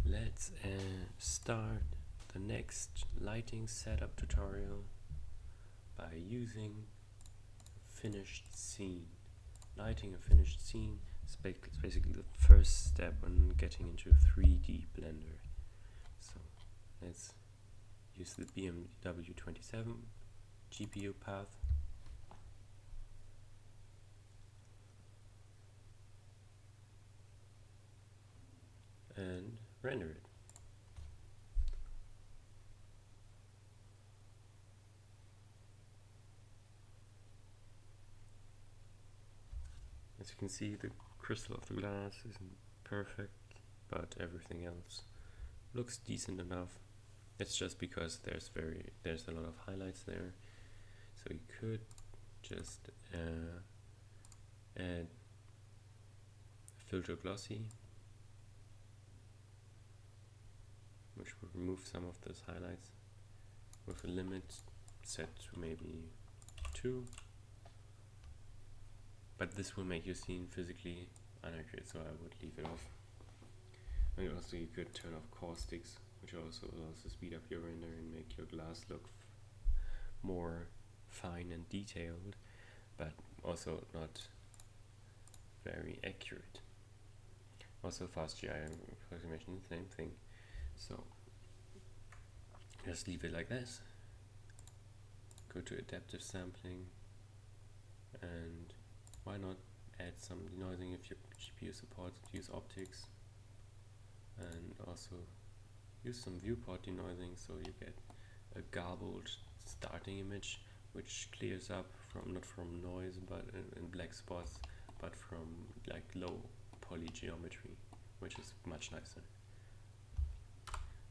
Let's start the next lighting setup tutorial by using finished scene. Lighting a finished scene is basically the first step when getting into 3D Blender. So let's use the BMW 27 GPU path. And render it. As you can see, the crystal of the glass isn't perfect, but everything else looks decent enough. It's just because there's a lot of highlights there, so you could just add filter glossy, which will remove some of those highlights with a limit set to maybe 2. But this will make your scene physically inaccurate, so I would leave it off. And also you could turn off caustics, which also allows to speed up your render and make your glass look more fine and detailed, but also not very accurate. Also fast GI approximation, the same thing. So just leave it like this. Go to adaptive sampling, and why not add some denoising if your GPU supports it. Use optics, and also use some viewport denoising so you get a garbled starting image which clears up from not from noise but in black spots, but from like low poly geometry, which is much nicer.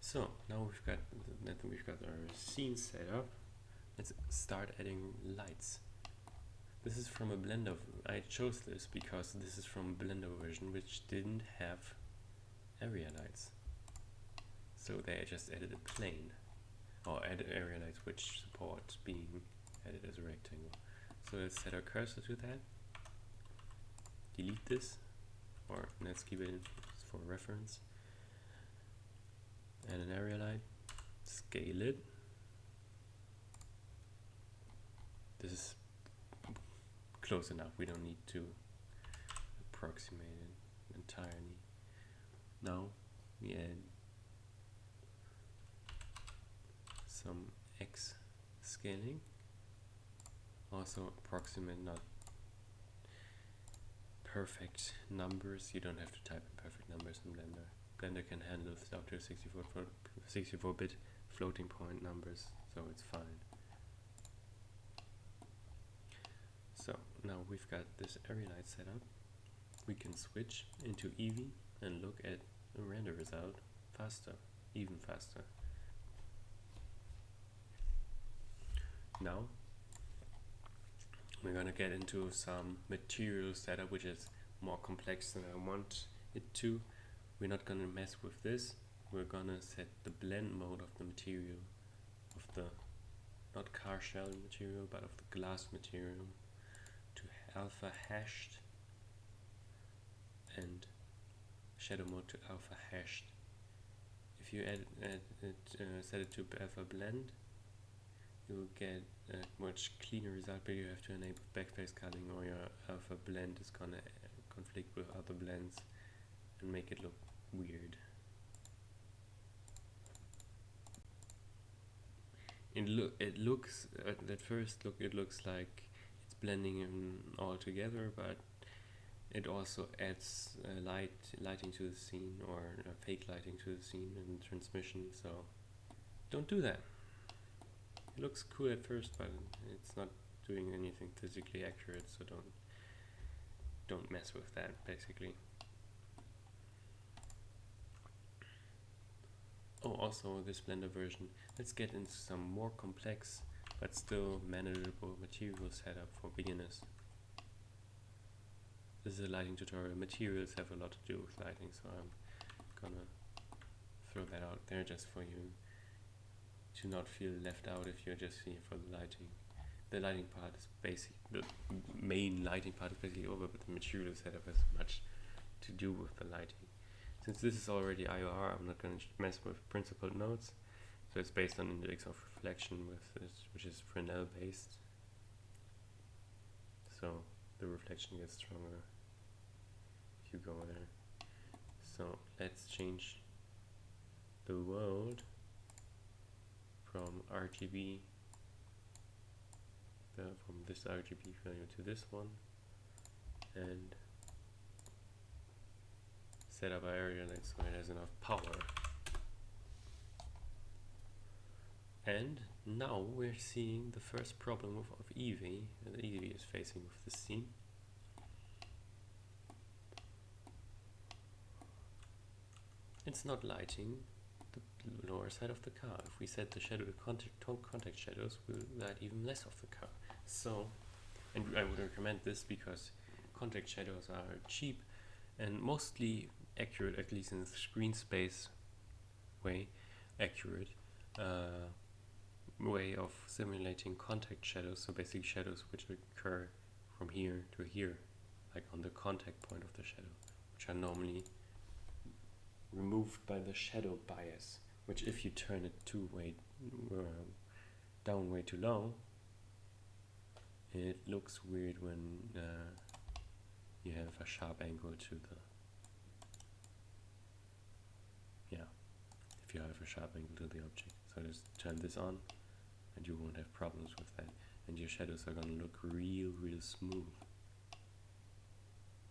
So now we've got our scene set up. Let's start adding lights. This is from a Blender. I chose this because this is from a Blender version which didn't have area lights. So they just added a plane, or added area lights which support being added as a rectangle. So let's set our cursor to that. Delete this, or let's keep it in for reference. Add an area light. Scale it. This is close enough, we don't need to approximate it entirely. Now we add some X scaling, also approximate, not perfect numbers. You don't have to type in perfect numbers in Blender. Blender can handle up to 64-bit floating point numbers, so it's fine. So now we've got this area light set up. We can switch into Eevee and look at the render result faster, even faster. Now we're gonna get into some material setup which is more complex than I want it to. We're not gonna mess with this. We're gonna set the blend mode of the material, of the not car shell material, but of the glass material, to alpha hashed, and shadow mode to alpha hashed. If you set it to alpha blend, you'll get a much cleaner result, but you have to enable backface culling, or your alpha blend is gonna conflict with other blends and make it look weird. It looks at first look, it looks like it's blending in all together, but it also adds lighting to the scene, or fake lighting to the scene and transmission. So don't do that. It looks cool at first, but it's not doing anything physically accurate. So don't mess with that, basically. Oh, also this Blender version, let's get into some more complex but still manageable material setup for beginners. This is a lighting tutorial. Materials have a lot to do with lighting, so I'm gonna throw that out there just for you to not feel left out if you're just here for the lighting. The lighting part is basic, the main lighting part is basically over, but the material setup has much to do with the lighting. Since this is already IOR, I'm not going to mess with principled nodes. So it's based on index of reflection with this, which is Fresnel based. So the reflection gets stronger if you go there. So let's change the world from RGB, from this RGB value to this one, and set up our area light so it has enough power. And now we're seeing the first problem of Eevee that Eevee is facing with the scene. It's not lighting the lower side of the car. If we set the shadow to contact shadows, we'll light even less of the car. So, and I would recommend this because contact shadows are cheap and mostly accurate, at least in the screen space way, accurate way of simulating contact shadows. So basically shadows which occur from here to here, like on the contact point of the shadow, which are normally removed by the shadow bias, which if you turn it down way too low, it looks weird when you have a sharp angle to the, if you have a sharp angle to the object. So just turn this on and you won't have problems with that, and your shadows are gonna look real smooth,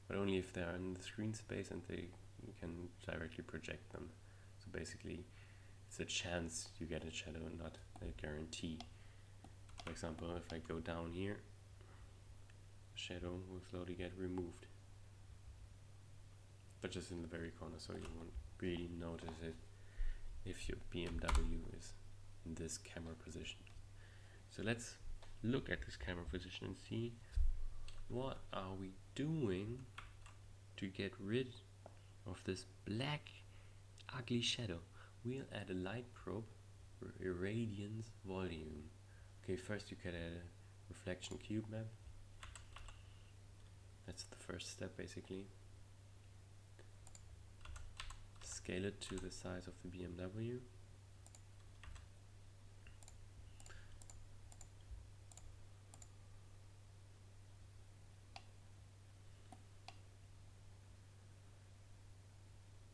but only if they are in the screen space and you can directly project them. So basically it's a chance you get a shadow, not a guarantee. For example, if I go down here, the shadow will slowly get removed, but just in the very corner, so you won't really notice it if your BMW is in this camera position. So let's look at this camera position and see what are we doing to get rid of this black ugly shadow. We'll add a light probe for irradiance volume. Okay, first you can add a reflection cube map. That's the first step basically. Scale it to the size of the BMW.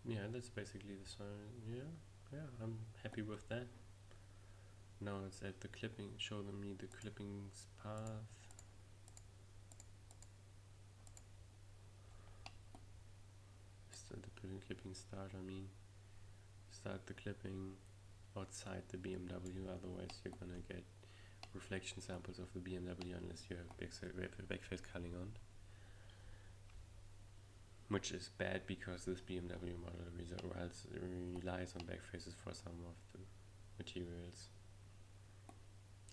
Yeah, that's basically the size. Yeah, I'm happy with that. Now let's add the clipping, show me the clippings path. The clipping start, start the clipping outside the BMW, otherwise you're gonna get reflection samples of the BMW unless you have backface culling on. Which is bad because this BMW model relies on backfaces for some of the materials.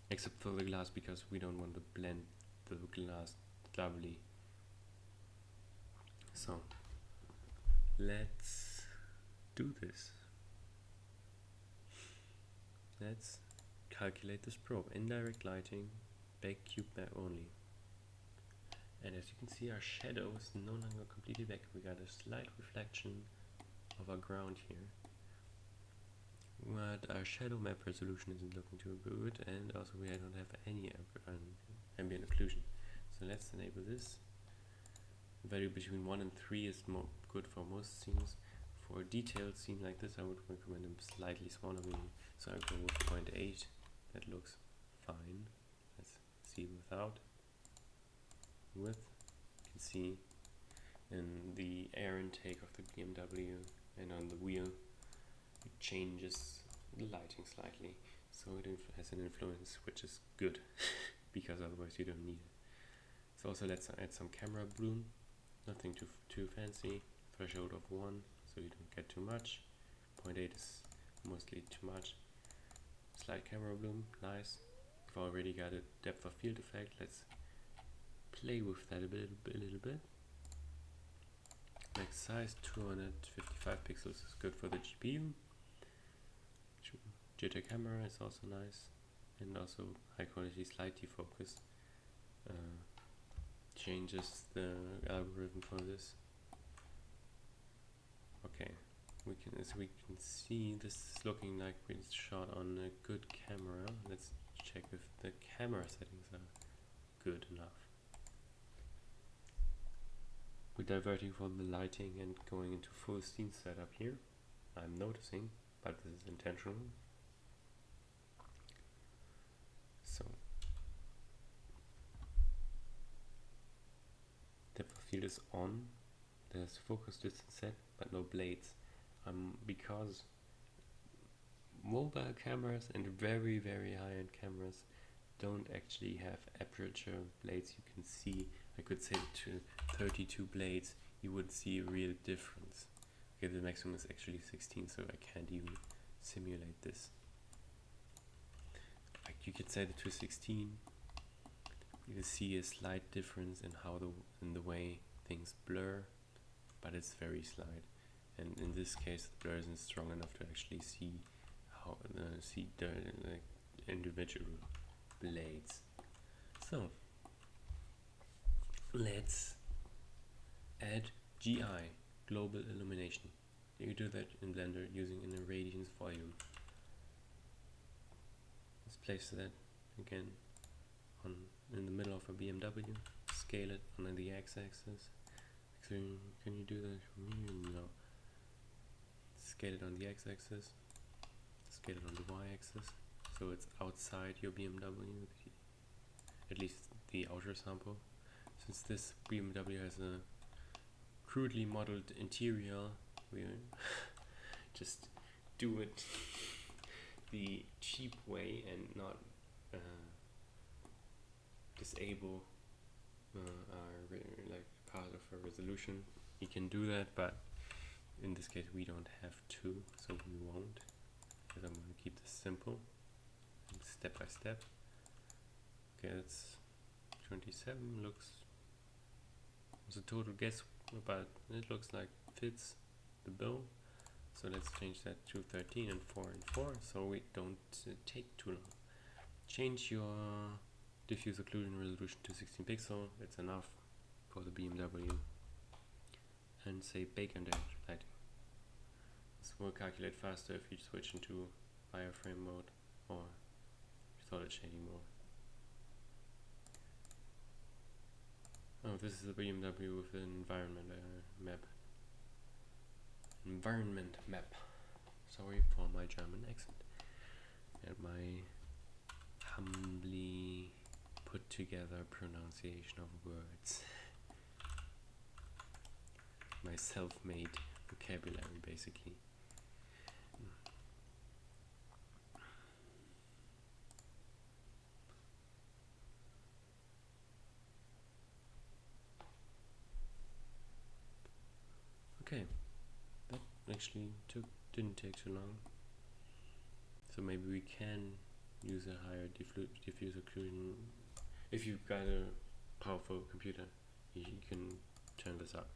Except for the glass, because we don't want to blend the glass doubly. So let's do this. Let's calculate this probe. Indirect lighting, back cube map only. And as you can see, our shadow is no longer completely back. We got a slight reflection of our ground here. But our shadow map resolution isn't looking too good, and also we don't have any ambient occlusion. So let's enable this. The value between 1 and 3 is more good for most scenes. For a detailed scene like this, I would recommend a slightly smaller value. So I go with 0.8. That looks fine. Let's see without. With, you can see in the air intake of the BMW and on the wheel, it changes the lighting slightly, so it has an influence, which is good because otherwise you don't need it. So also let's add some camera bloom, nothing too fancy, threshold of 1 so you don't get too much, 0.8 is mostly too much, slight camera bloom, nice. We've already got a depth of field effect, let's play with that a little bit. Max size 255 pixels is good for the GPU. Jitter camera is also nice, and also high quality slide defocus changes the algorithm for this. Okay, as we can see, this is looking like it's shot on a good camera. Let's check if the camera settings are good enough. We're diverting from the lighting and going into full scene setup here. I'm noticing, but this is intentional. So depth of field is on. There's focus distance set, but no blades. Because mobile cameras and very high-end cameras don't actually have aperture blades. You can see, I could say to 32 blades, you would see a real difference. Okay, the maximum is actually 16, so I can't even simulate this. Like you could set it to 16. You can see a slight difference in in the way things blur, but it's very slight. And in this case, the blur isn't strong enough to actually see the individual blades. So let's add Gi Global Illumination. You do that in Blender using an irradiance volume. Let's place that again in the middle of a BMW. Scale it on the x-axis. So can you do that for me? No. Scale it on the x-axis. Scale it on the y-axis. So it's outside your BMW, at least the outer sample. Since this BMW has a crudely modeled interior, we just do it the cheap way and not disable like part of a resolution. You can do that, but in this case we don't have to, so we won't, because I'm going to keep this simple and step by step. Okay, that's 27. Looks as a total guess, but it looks like fits the bill. So let's change that to 13 and 4 and 4, so we don't take too long. Change your diffuse occlusion resolution to 16 pixel. It's enough for the BMW. And say bake under lighting. This will calculate faster if you switch into wireframe mode or solid shading mode. Oh, this is the BMW with an environment map. Environment map. Sorry for my German accent and my humbly put together pronunciation of words. My self-made vocabulary, basically. Okay, that actually didn't take too long. So maybe we can use a higher diffuse occlusion. If you've got a powerful computer, you can turn this up.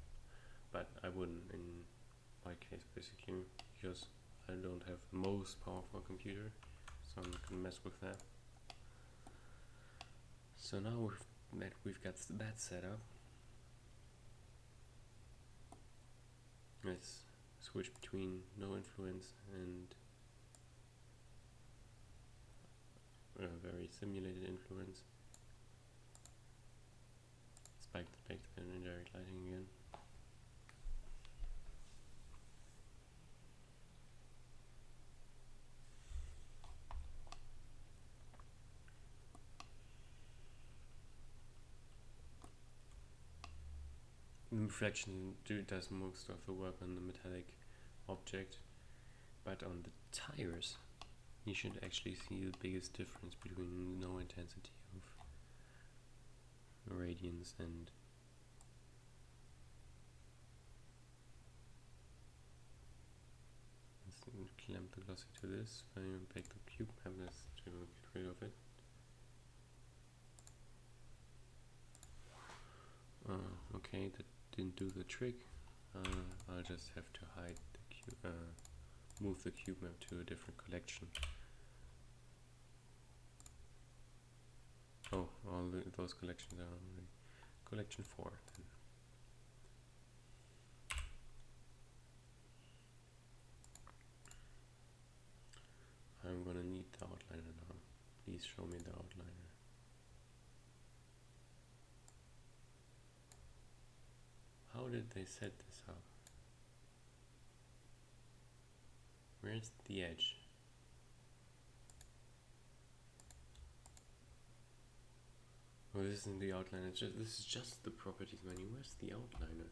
But I wouldn't in my case, basically, because I don't have the most powerful computer, so I'm not gonna mess with that. So now we've got that set up. Let's switch between no influence and very simulated influence. Spike the and indirect lighting again. The reflection does most of the work on the metallic object, but on the tires you should actually see the biggest difference between no intensity of radiance and let's clamp the glossy to this, bake the cube map to get rid of it. Okay, that didn't do the trick. I'll just have to hide the cube, move the cube map to a different collection. Oh, those collections are already collection 4. the outliner now. Please show me the outliner. How did they set this up? Where's the edge? Oh, this isn't the outliner. This is just the properties menu. Where's the outliner?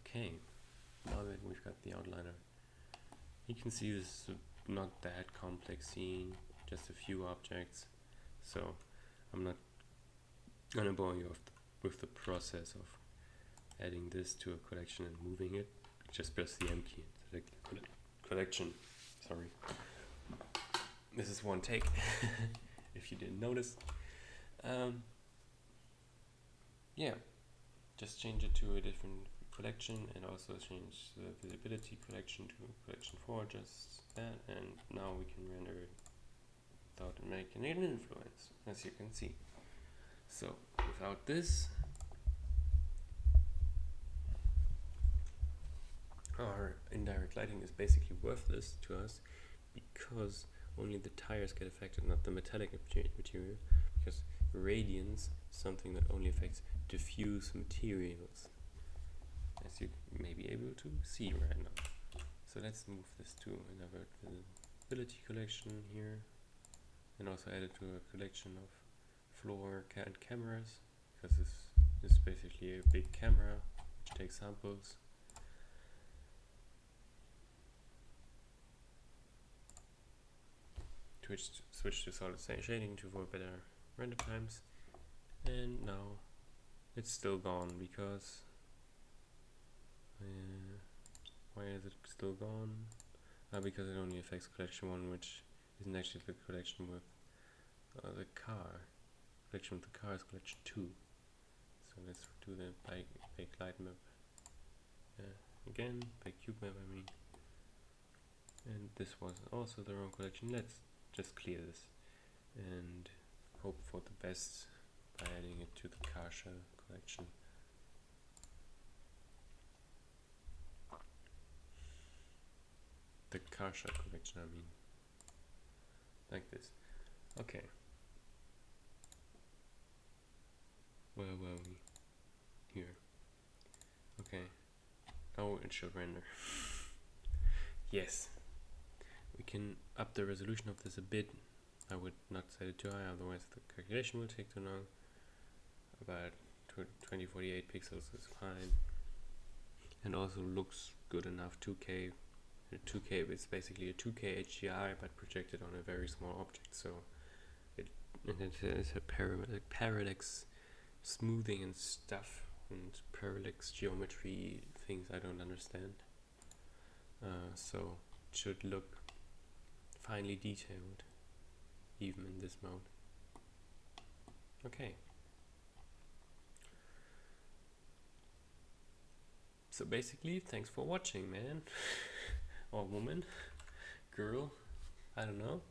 Okay, now that we've got the outliner, you can see this is not that complex scene, just a few objects. So I'm not gonna bore you with the process of adding this to a collection and moving it. Just press the M key to select the collection. Sorry. This is one take, if you didn't notice. Yeah, just change it to a different collection and also change the visibility collection to collection 4, just that, and now we can render it without making an influence, as you can see. So without this, our indirect lighting is basically worthless to us because only the tires get affected, not the metallic material, because radiance is something that only affects diffuse materials, as you may be able to see right now. So let's move this to another visibility collection here, and also add it to a collection of floor and cameras, because this is basically a big camera which takes samples. Switch to solid state shading to for better render times, and now it's still gone because why is it still gone? Because it only affects collection 1, which isn't actually the collection with the car. Collection with the car is collection 2. So let's do the bake light map again, bake cube map I mean. And this was also the wrong collection. Let's just clear this and hope for the best by adding it to the car shell collection. The car shell collection, I mean. Like this. Okay. Where were we? Here. Okay. Now it should render. Yes. We can up the resolution of this a bit. I would not set it too high, otherwise the calculation will take too long. About 2048 pixels is fine. And also looks good enough. 2K. 2K is basically a 2K HDR but projected on a very small object, so it is a parallax smoothing and stuff, and parallax geometry things I don't understand. So it should look finely detailed even in this mode. Okay. So basically, thanks for watching, man. Or woman, girl, I don't know,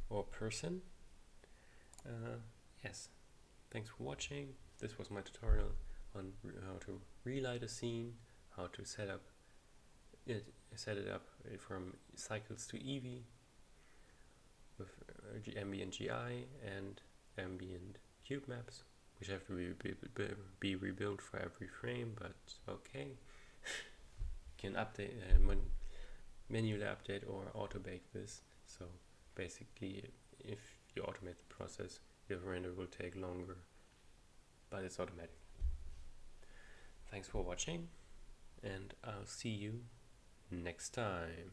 or person. Yes, thanks for watching. This was my tutorial on how to relight a scene, how to set it up from cycles to Eevee with ambient GI and ambient cube maps, which have to be rebuilt for every frame, but okay. You can update, manually update or auto bake this. So basically, if you automate the process, your render will take longer, but it's automatic. Thanks for watching, and I'll see you next time.